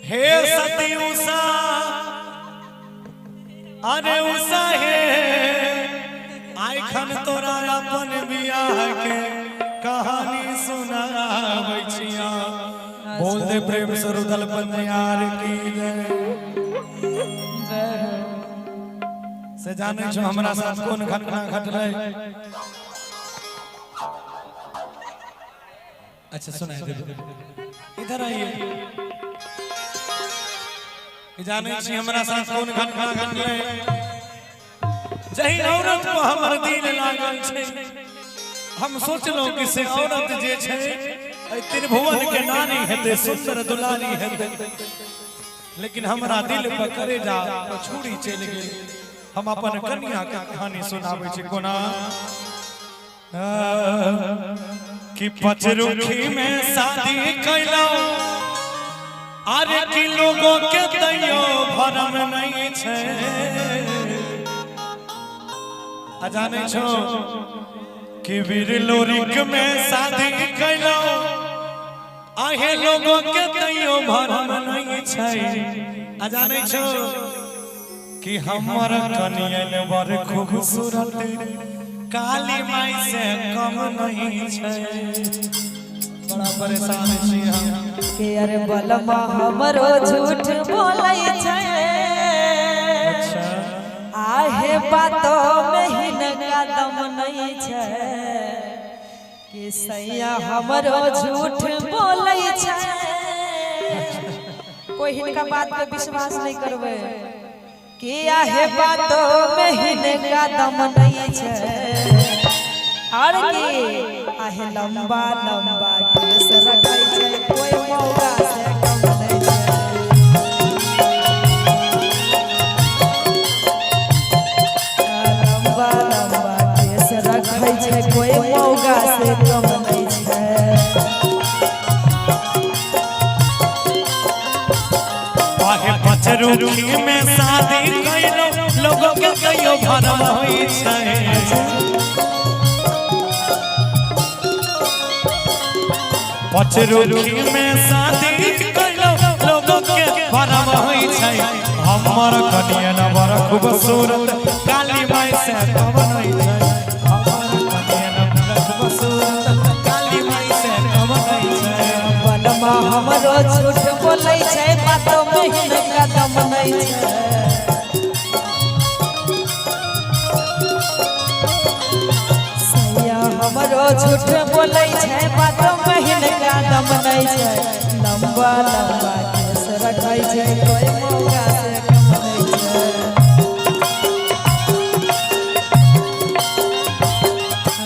हे सती उषा अरे उषा हे आइखन तोरा अपन बियाह के कहानी सुनाबै छिया। बोल दे प्रेम से रुदल बनियार की जय। से जाने छो हमरा साथ कोन घटना घटलै। अच्छा सुनाई दे इधर आइए। जाने छी हमरा साथ कोन घटना घटलै। जही औरत को हमर दिल लागल छै हम सोचलो कि से औरत जे छै त्रिभुवन के नानी हेते सुंदर दुलारी हेते लेकिन हमरा दिल पर करेजा छुरी चल गेल। हम अपन कन्या के कहानी सुनाबै छी कोना कि पचरुखी में शादी कैलो अरे कि लोगों के तैयो भरम नहीं छै। अजाने छो कि वीर लोरिक में शादी कैलो आहे लोगों के तैयो भरम नहीं छै। अजाने छो कि हमर कनियन बर खूबसूरत काली माई से कम नहीं छै। बड़ा परेशान छी हम के अरे बलमा हमरो झूठ बोलै छै। अच्छा आहे बातो में ही नगा दम नहीं छै कि सैया हमरो झूठ बोलै छै। कोई हिनका बात पे विश्वास नहीं करबे कि आहे बातो में ही नगा दम नहीं छै। और की आहे लंबा लंबा केस रखै छै कोई मौका से कम नहीं छै। लंबा लंबा केस रखै छै कोई मौका से कम नहीं छै। आहे पचरुखी में शादी कैलो लोगों के तैयो भरम होई छै। पचरुखी में शादी कैलो लोगों के भरम होई छै। हमर कनियन बर खूबसूरत काली माई से कम नहीं छै। हमर कनियन बर खूबसूरत काली माई से कम नहीं छै। बलमा हमरो झूठ बोलै छै बातो में ही नगा दम नहीं छै। सैया हमरो झूठ बोलै छै बातो में ही नगा दम नहीं छै। लंबा लंबा केस रखै छै कोई मौका से कम नहीं छै।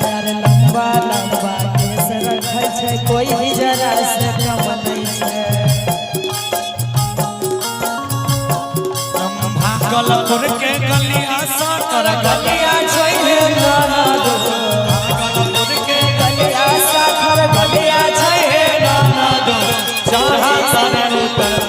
अरे लंबा लंबा केस रखै छै कोई भी जरा से कम नहीं छै। भागलपुर के गलिया साकर गलिया छै नाना दो भागलपुर के गलिया साखर गलिया छै नाना दो चढ़ा सरल उतर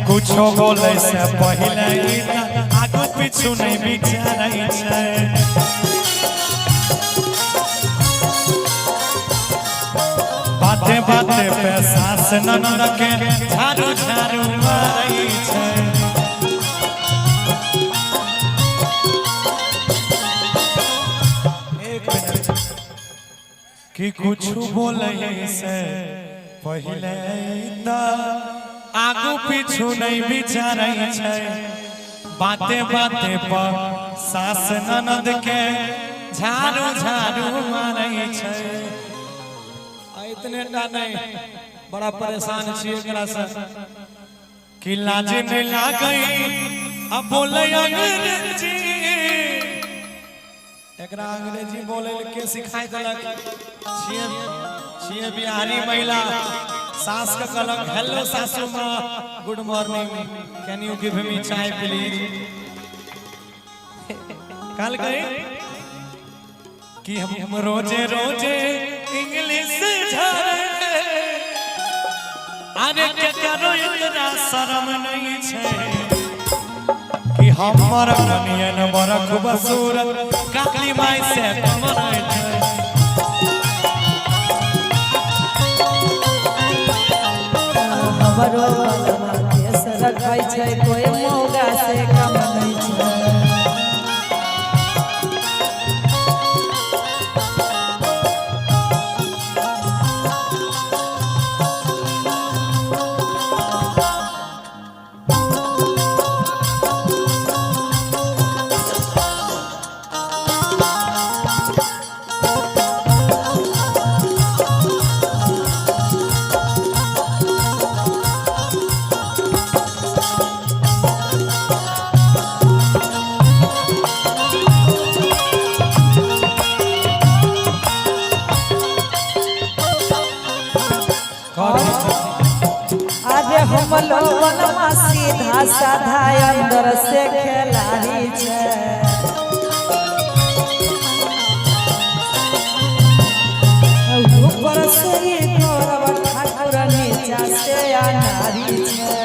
कुछो बोले से पहले आगू पीछू नहीं विचारै छै। बाते बाते पे सास ननद के झाड़ू झाड़ू मारै छै। एक मिनट कि कुछो बोले से पहले आगू पीछू नहीं विचारै छै। बाते बाते पर सास ननद के झाड़ू झाड़ू मारै छै। इतने टा नहीं बड़ा परेशान छी एकरा से कि लाज नहीं लागै अब बोले अंग्रेजी। एकरा अंग्रेजी बोले के सिखाई देलक छिए बिहारी महिला। सास का कहलक हेलो सासू माँ good morning can you give me चाय प्लीज। कल गई कि हम रोजे रोजे इंग्लिश झाड़े अरे के करो इतना शर्म नहीं छे कि हमर कनियन बड़ खूबसूरत काली माई से कमर छे हमरो बलमा केस रखै छै कोई मौगा से कम नहीं छै अरे हम लोगनमा सीधा साधा अंदर से खिलाड़ी छे ऊपर से ही गौरव ठाकुर नीचा से अनारी छे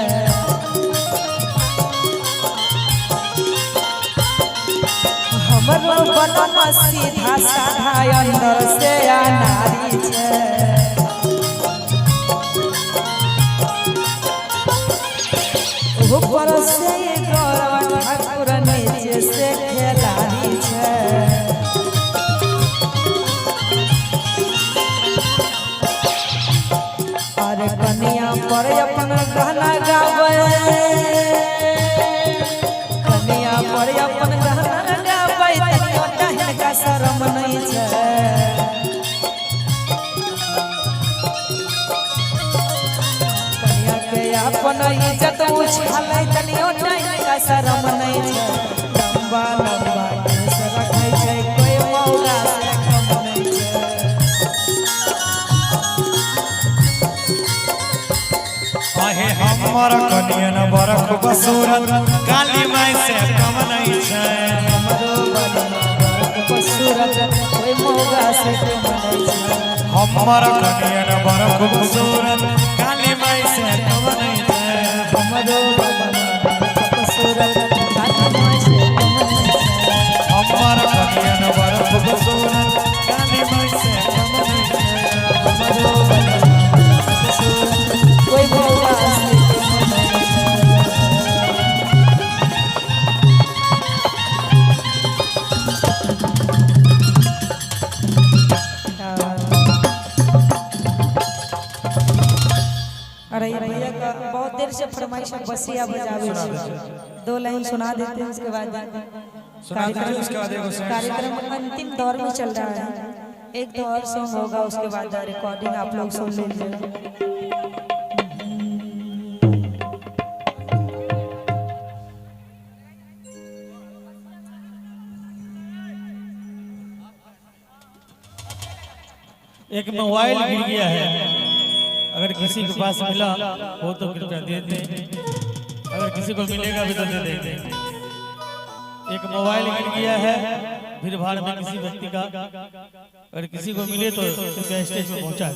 हमरो बनवा सीधा साधा अंदर से अनारी छे ऊपर से गौरव ठाकुर नीचे से खिलाड़ी छे अरे कनिया पर अपन गाना गावे कनिया पर अपन गाना गावे तनियो टहन का शर्म नहीं छे अपन इज्जत उछालै तनियो टाइम का शरम नहीं छे लंबा लंबा केस रखै छै कोई मौगा से कम नहीं छे आहे हमर कनियन बड़ खूबसूरत काली माई से कम नहीं छे हमरो बलमा बड़ खूबसूरत कोई मौगा से कम नहीं छे हमर कनियन बड़ खूबसूरत काली माई से कम नहीं छे हमरो बलमा बड़ खूबसूरत काली माई से कम नहीं छे हमर कनियन बड़ खूबसूरत काली माई से कम नहीं छे हमरो बलमा बड़ खूबसूरत कोई मौगा से कम नहीं छे अरे भैया का बहुत देर से फरमाइश है बसिया बजावे छे 2 लाइन सुना देते हैं उसके बाद कार्यक्रम अंतिम दौर में चल रहा है एक दो और सॉन्ग होगा उसके बाद रिकॉर्डिंग आप लोग सुन लीजिए एक मोबाइल गिर गया है अगर किसी के पास मिला हो तो कृपया दे दें अगर किसी को मिलेगा भी तो दे देंगे एक मोबाइल गिर गया है भीड़ भाड़ में किसी व्यक्ति का अगर किसी को मिले तो कृपया स्टेज पर पहुंचा